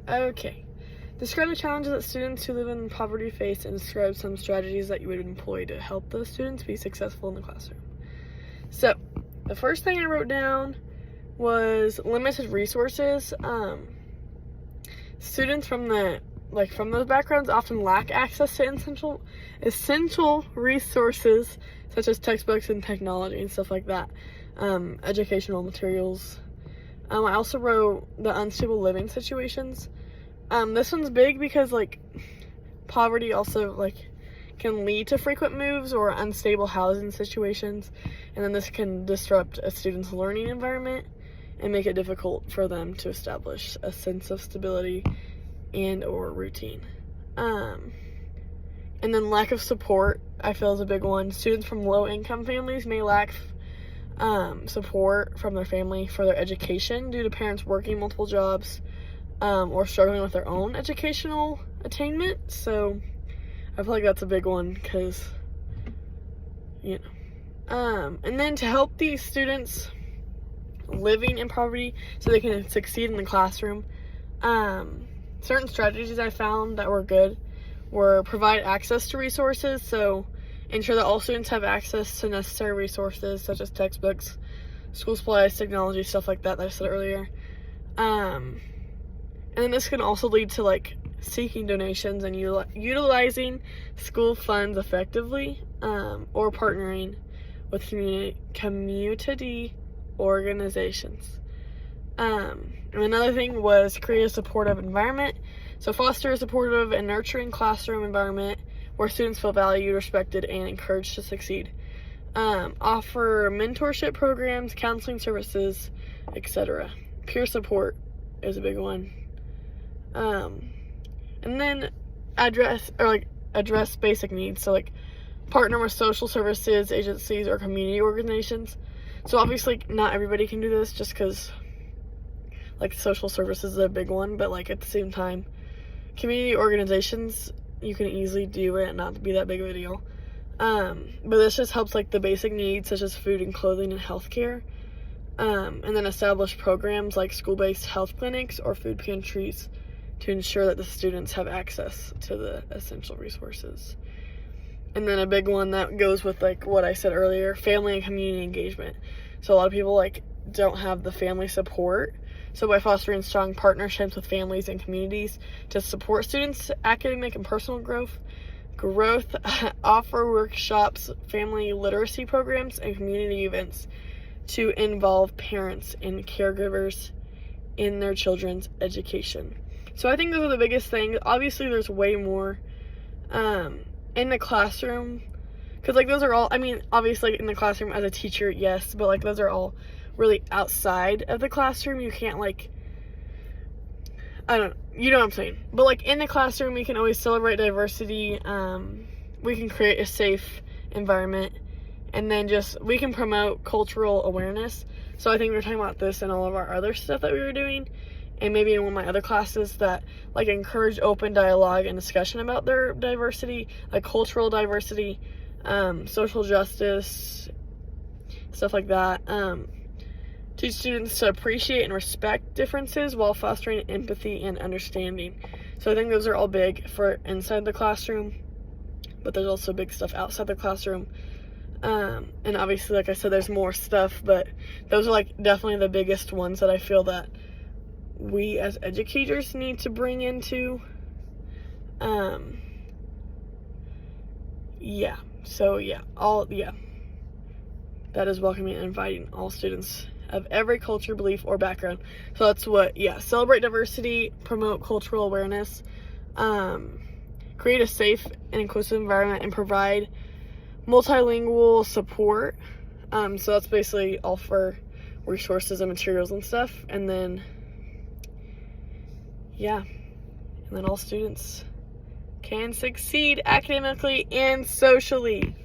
Okay. Describe the challenges that students who live in poverty face and describe some strategies that you would employ to help those students be successful in the classroom. So, the first thing I wrote down was limited resources. Students from those backgrounds often lack access to essential resources such as textbooks and technology and stuff like that. Educational materials. I also wrote the unstable living situations. This one's big because poverty also can lead to frequent moves or unstable housing situations, and then this can disrupt a student's learning environment and make it difficult for them to establish a sense of stability and or routine. And then lack of support, I feel, is a big one. Students from low-income families may lack support from their family for their education due to parents working multiple jobs or struggling with their own educational attainment. So I feel like that's a big one because, and then to help these students living in poverty so they can succeed in the classroom, certain strategies I found that were good were provide access to resources. So ensure that all students have access to necessary resources such as textbooks, school supplies, technology, stuff like that I said earlier. And then this can also lead to seeking donations and utilizing school funds effectively, or partnering with community organizations. And another thing was create a supportive environment. So foster a supportive and nurturing classroom environment where students feel valued, respected, and encouraged to succeed. Offer mentorship programs, counseling services, etc. Peer support is a big one. And then address basic needs. So partner with social services, agencies, or community organizations. So obviously not everybody can do this just because social services is a big one, but at the same time, community organizations, you can easily do it and not be that big of a deal. But this just helps the basic needs such as food and clothing and healthcare. And then establish programs like school-based health clinics or food pantries to ensure that the students have access to the essential resources. And then a big one that goes with what I said earlier, family and community engagement. So a lot of people don't have the family support. So by fostering strong partnerships with families and communities to support students' academic and personal growth, offer workshops, family literacy programs, and community events to involve parents and caregivers in their children's education. So I think those are the biggest things. Obviously, there's way more in the classroom, because those are all, obviously in the classroom as a teacher, yes, but those are all really outside of the classroom. You can't you know what I'm saying. But in the classroom, we can always celebrate diversity. We can create a safe environment, and then we can promote cultural awareness. So I think we were talking about this in all of our other stuff that we were doing, and maybe in one of my other classes that encourage open dialogue and discussion about their diversity, cultural diversity, social justice, stuff like that. Teach students to appreciate and respect differences while fostering empathy and understanding. So I think those are all big for inside the classroom, but there's also big stuff outside the classroom. And obviously, like I said, there's more stuff, but those are definitely the biggest ones that I feel that we as educators need to bring into. That is welcoming and inviting all students of every culture, belief, or background. So that's celebrate diversity, promote cultural awareness, create a safe and inclusive environment, and provide multilingual support. So that's basically all for resources and materials and stuff. And then, all students can succeed academically and socially.